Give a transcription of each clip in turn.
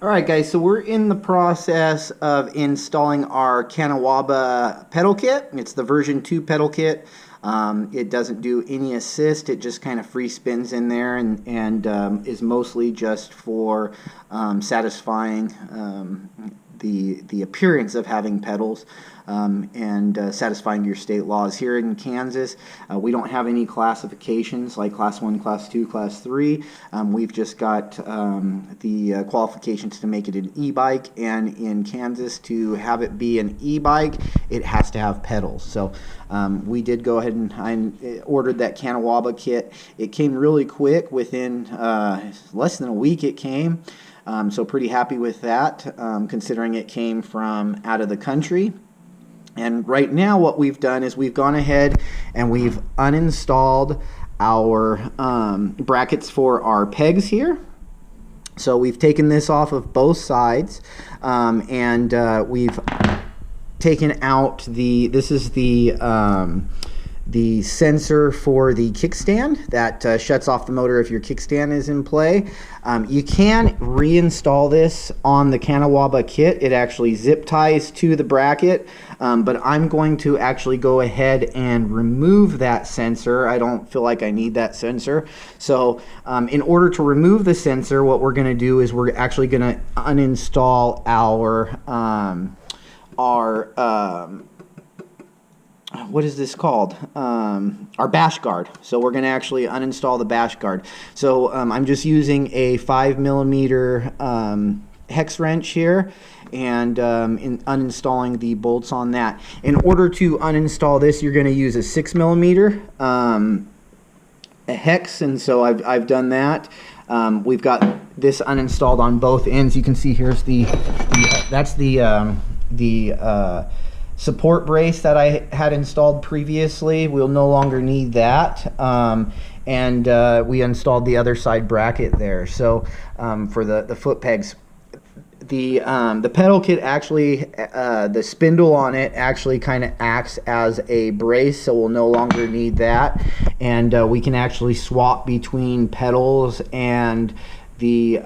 Alright guys, so we're in the process of installing our Kanawaba pedal kit. It's the version 2 pedal kit. It doesn't do any assist, it just kind of free spins in there and is mostly just for satisfying the appearance of having pedals and satisfying your state laws. Here in Kansas, we don't have any classifications like Class 1, Class 2, Class 3. We've just got the qualifications to make it an e-bike, and in Kansas, to have it be an e-bike, it has to have pedals. So we did go ahead and I ordered that Kanawaba kit. It came really quick, within less than a week it came. So pretty happy with that, considering it came from out of the country. And right now what we've done is we've gone ahead and we've uninstalled our brackets for our pegs here. So we've taken this off of both sides, and we've taken out this is the sensor for the kickstand that shuts off the motor if your kickstand is in play. You can reinstall this on the Kanawaba kit. It actually zip ties to the bracket, but I'm going to actually go ahead and remove that sensor. I don't feel like I need that sensor. So in order to remove the sensor, what we're going to do is we're actually going to uninstall what is this called? Our bash guard. So we're going to actually uninstall the bash guard. So I'm just using a 5mm hex wrench here and uninstalling the bolts on that. In order to uninstall this, you're going to use a 6mm hex, and so I've done that. We've got this uninstalled on both ends. You can see here's that's the support brace that I had installed previously. We'll no longer need that, and we installed the other side bracket there. So for the foot pegs, the pedal kit actually, the spindle on it actually kind of acts as a brace, so we'll no longer need that, and we can actually swap between pedals and the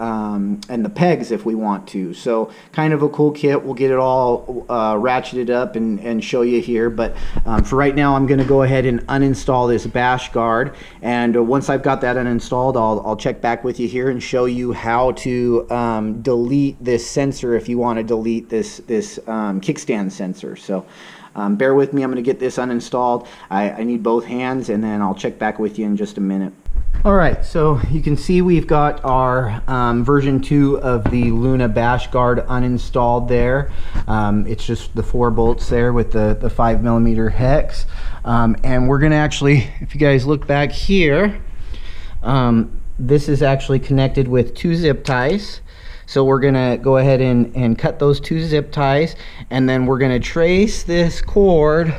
pegs if we want to. So kind of a cool kit. We'll get it all ratcheted up and show you here, but for right now I'm going to go ahead and uninstall this bash guard, and once I've got that uninstalled, I'll check back with you here and show you how to delete this sensor if you want to delete this kickstand sensor. So bear with me, I'm going to get this uninstalled. I need both hands, and then I'll check back with you in just a minute. Alright, so you can see we've got our version 2 of the Luna bash guard uninstalled there. It's just the 4 bolts there with the 5mm hex. And we're going to actually, if you guys look back here, this is actually connected with 2 zip ties. So we're going to go ahead and cut those 2 zip ties, and then we're going to trace this cord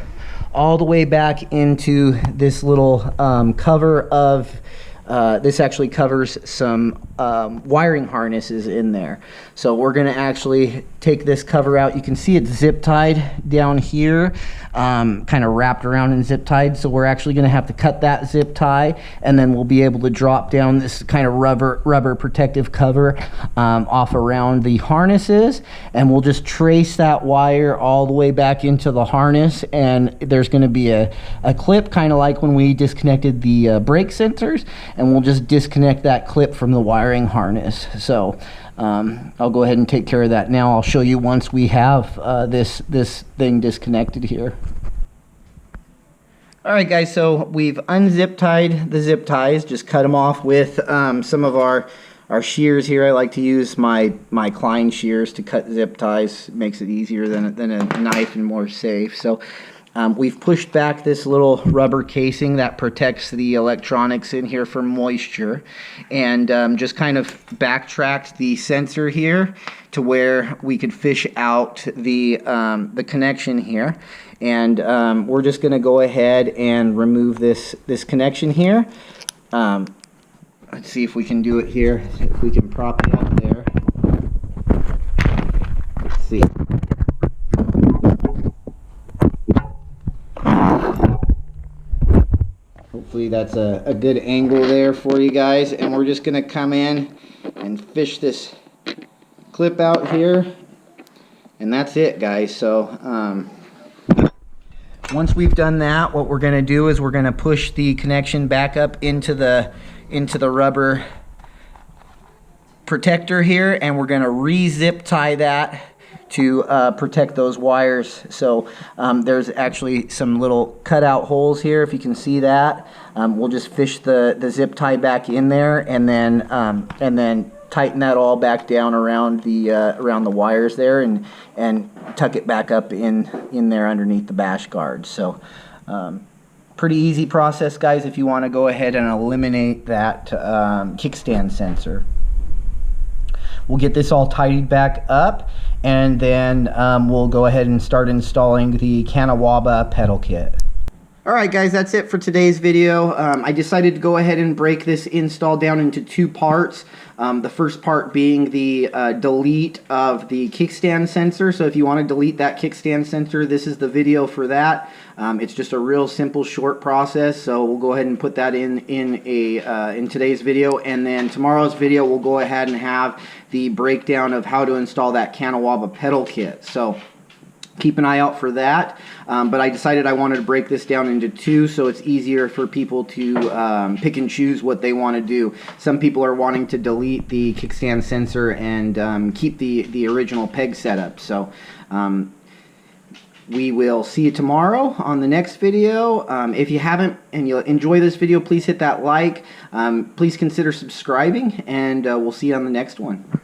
all the way back into this little cover of this actually covers some wiring harnesses in there. So we're going to actually take this cover out. You can see it's zip tied down here, kind of wrapped around and zip tied. So we're actually going to have to cut that zip tie, and then we'll be able to drop down this kind of rubber protective cover off around the harnesses, and we'll just trace that wire all the way back into the harness. And there's going to be a clip, kind of like when we disconnected the brake sensors, and we'll just disconnect that clip from the wiring harness. So I'll go ahead and take care of that now. I'll show you once we have this thing disconnected here. Alright guys, so we've unzip tied the zip ties, just cut them off with some of our shears here. I like to use my Klein shears to cut zip ties. It makes it easier than a knife and more safe. So we've pushed back this little rubber casing that protects the electronics in here from moisture, and just kind of backtracked the sensor here to where we could fish out the connection here. And we're just going to go ahead and remove this connection here. Let's see if we can do it here. If we can prop it up there. Let's see. Hopefully that's a good angle there for you guys, and we're just going to come in and fish this clip out here, and that's it, guys. So once we've done that, what we're going to do is we're going to push the connection back up into the rubber protector here, and we're going to re-zip tie that to protect those wires. So there's actually some little cutout holes here, if you can see that. We'll just fish the zip tie back in there, and then tighten that all back down around the wires there, and tuck it back up in there underneath the bash guard. So pretty easy process, guys, if you want to go ahead and eliminate that kickstand sensor. We'll get this all tidied back up, and then we'll go ahead and start installing the Kanawaba pedal kit. Alright guys, that's it for today's video. I decided to go ahead and break this install down into two parts. The first part being the delete of the kickstand sensor. So if you want to delete that kickstand sensor, this is the video for that. It's just a real simple, short process. So we'll go ahead and put that in today's video, and then tomorrow's video we'll go ahead and have the breakdown of how to install that Kanawaba pedal kit. So keep an eye out for that. But I decided I wanted to break this down into two so it's easier for people to pick and choose what they want to do. Some people are wanting to delete the kickstand sensor and keep the original peg setup. So we will see you tomorrow on the next video. If you haven't and you enjoy this video, please hit that like. Please consider subscribing, and we'll see you on the next one.